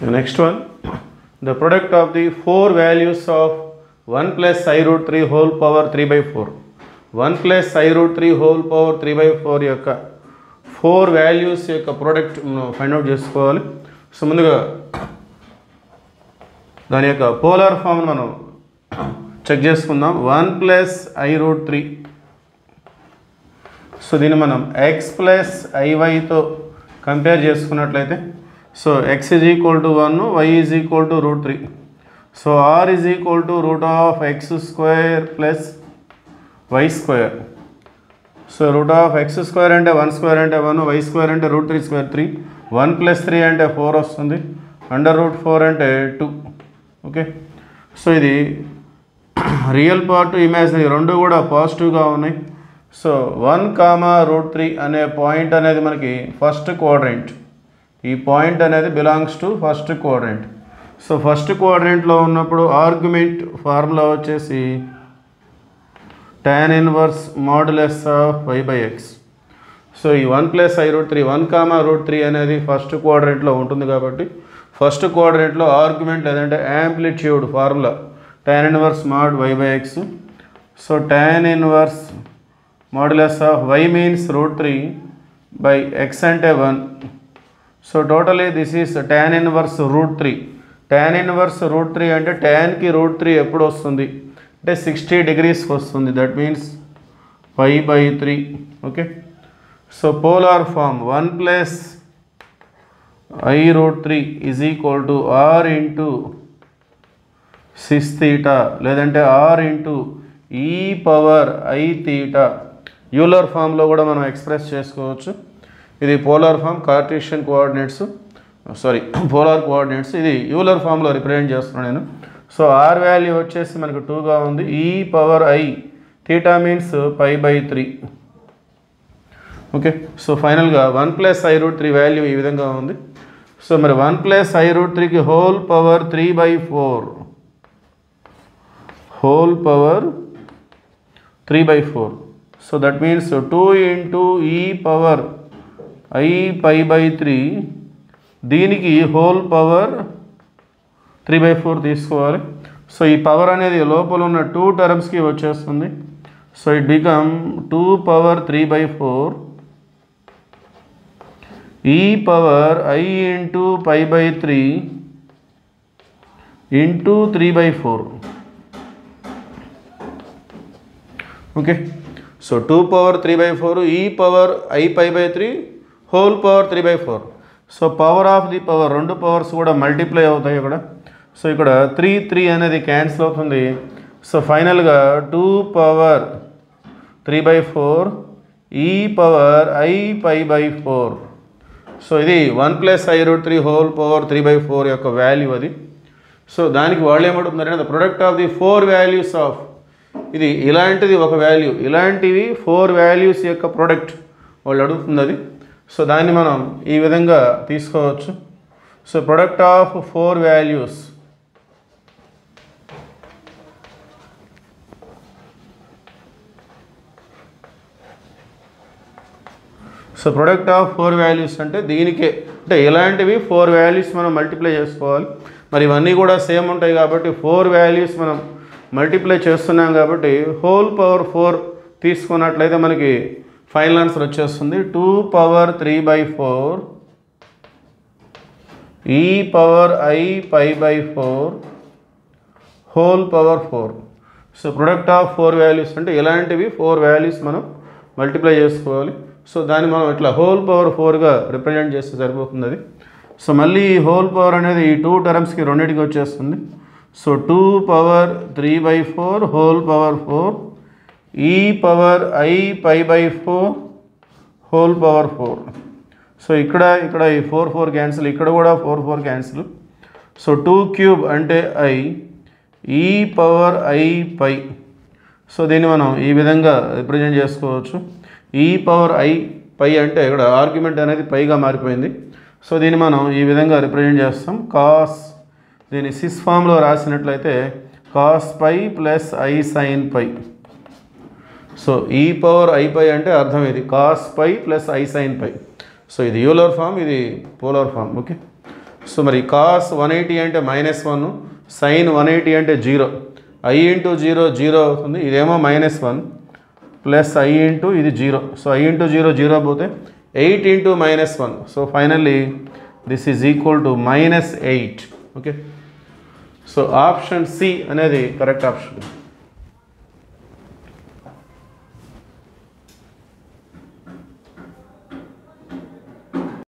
The next one, the product of the 4 values of 1 plus I root 3 whole power 3 by 4. 1 plus I root 3 whole power 3 by 4 యొక్క 4 values యొక్క product find out చేసుకోవాలి. So ముందుగా దాని యొక్క polar form మనం check చేసుకుందాం. 1 plus i root 3. So దీన్ని మనం ఎక్స్ ప్లస్ ఐవైతో కంపేర్ చేసుకున్నట్లయితే so x is equal to 1, y is equal to root 3. So r is equal to root of x square plus y square. So root of x square అంటే 1 square అంటే 1, y square అంటే root 3 square 3, 1 plus 3 అంటే 4 వస్తుంది, under root 4 అంటే 2. Okay, so ఇది real part imaginary రెండు కూడా పాజిటివ్గా ఉన్నాయి. సో 1 కామా రూట్ 3 అనే పాయింట్ అనేది మనకి ఫస్ట్ క్వాడ్రంట్. ఈ పాయింట్ అనేది belongs to first quadrant. So first క్వాడ్రంట్లో ఉన్నప్పుడు ఆర్గ్యుమెంట్ ఫార్ములా వచ్చేసి tan inverse modulus of y by x. So ఈ 1 plus i root 3, 1 comma root 3 అనేది ఫస్ట్ క్వాడ్రంట్లో ఉంటుంది కాబట్టి ఫస్ట్ క్వాడ్రంట్లో ఆర్గ్యుమెంట్ లేదంటే amplitude formula tan inverse mod y by x. So tan inverse modulus of y means root 3 by x అంటే 1. So totally this is tan inverse root 3. tan inverse root 3 అంటే ట్యాన్కి route 3 ఎప్పుడు వస్తుంది అంటే 60 degrees వస్తుంది. That means 5/3. Okay, so polar form 1 plus i root 3 is equal to r into 6 theta లేదంటే r into e power i theta. Euler ఫామ్లో కూడా మనం express చేసుకోవచ్చు. ఇది polar form, cartesian coordinates, polar coordinates. ఇది యూలర్ ఫామ్లో represent చేస్తున్నాను నేను. సో ఆర్ వాల్యూ వచ్చేసి మనకు 2గా ఉంది. ఈ power i theta means 5/3. Okay, so ఫైనల్గా 1 ప్లస్ ఐ రూట్ 3 వాల్యూ ఈ విధంగా ఉంది. సో మరి 1 ప్లస్ ఐ రూట్ 3కి whole power 3/4, whole power 3/4. So that means 2 into e power i π/3, దీనికి హోల్ పవర్ 3/4 తీసుకోవాలి. సో ఈ పవర్ అనేది లోపల ఉన్న 2 టర్మ్స్కి వచ్చేస్తుంది. So it become 2 power 3/4 e power i into π/3 into 3/4. Okay, so 2 power 3/4 e power i π/3 whole power 3/4. So power of the power, రెండు powers కూడా multiply అవుతాయి ఇక్కడ. సో ఇక్కడ 3 అనేది క్యాన్సిల్ అవుతుంది. సో ఫైనల్గా 2 power 3/4 e power i π/4. So ఇది 1 plus i root 3 whole power 3/4 యొక్క వాల్యూ అది. సో దానికి వాళ్ళు ఏమంటున్నారంటే the product of the 4 values of, ఇది ఇలాంటిది ఒక వాల్యూ, ఇలాంటివి 4 వాల్యూస్ యొక్క ప్రొడక్ట్ వాళ్ళు అడుగుతుంది అది. సో దాన్ని మనం ఈ విధంగా తీసుకోవచ్చు. So product of 4 values, so product of 4 values అంటే దీనికే, అంటే ఇలాంటివి 4 వాల్యూస్ మనం మల్టిప్లై చేసుకోవాలి. మరి ఇవన్నీ కూడా సేమ్ ఉంటాయి కాబట్టి 4 వాల్యూస్ మనం మల్టిప్లై చేస్తున్నాం కాబట్టి హోల్ పవర్ 4 తీసుకున్నట్లయితే మనకి ఫైనల్ ఆన్సర్ వచ్చేస్తుంది 2 power 3/4 e power i π/4 whole power 4. So product of 4 values అంటే ఇలాంటివి 4 వాల్యూస్ మనం మల్టిప్లై చేసుకోవాలి. సో దాన్ని మనం ఇట్లా హోల్ పవర్ 4గా రిప్రజెంట్ చేస్తే సరిపోతుంది అది. సో మళ్ళీ ఈ హోల్ పవర్ అనేది ఈ 2 టర్మ్స్కి రెండింటికి వచ్చేస్తుంది. So 2 power 3/4 whole power 4 e power i π/4 whole power 4. So ఇక్కడ ఈ 4 క్యాన్సిల్, ఇక్కడ కూడా 4 క్యాన్సిల్. సో 2 క్యూబ్ అంటే i e power i π. So దీన్ని మనం ఈ విధంగా రిప్రజెంట్ చేసుకోవచ్చు. ఈ పవర్ ఐ π అంటే ఇక్కడ ఆర్గ్యుమెంట్ అనేది పైగా మారిపోయింది. సో దీన్ని మనం ఈ విధంగా రిప్రజెంట్ చేస్తాం. కాస్, దీన్ని సిస్ ఫామ్లో రాసినట్లయితే cos π plus i sine π. So ఈ పవర్ ఐ π అంటే అర్థం ఇది cos π plus i sine π. So ఇది యూలర్ ఫామ్, ఇది పోలార్ ఫామ్. ఓకే, సో మరి కాస్ 180 అంటే -1, సైన్ 180 అంటే 0. I ఇంటూ 0 0 అవుతుంది, ఇదేమో -1 ప్లస్ I ఇంటూ ఇది 0. సో I ఇంటూ 0 0 పోతే 8 into -1. So finally this is equal to -8. Okay, so option C అనేది కరెక్ట్ ఆప్షన్.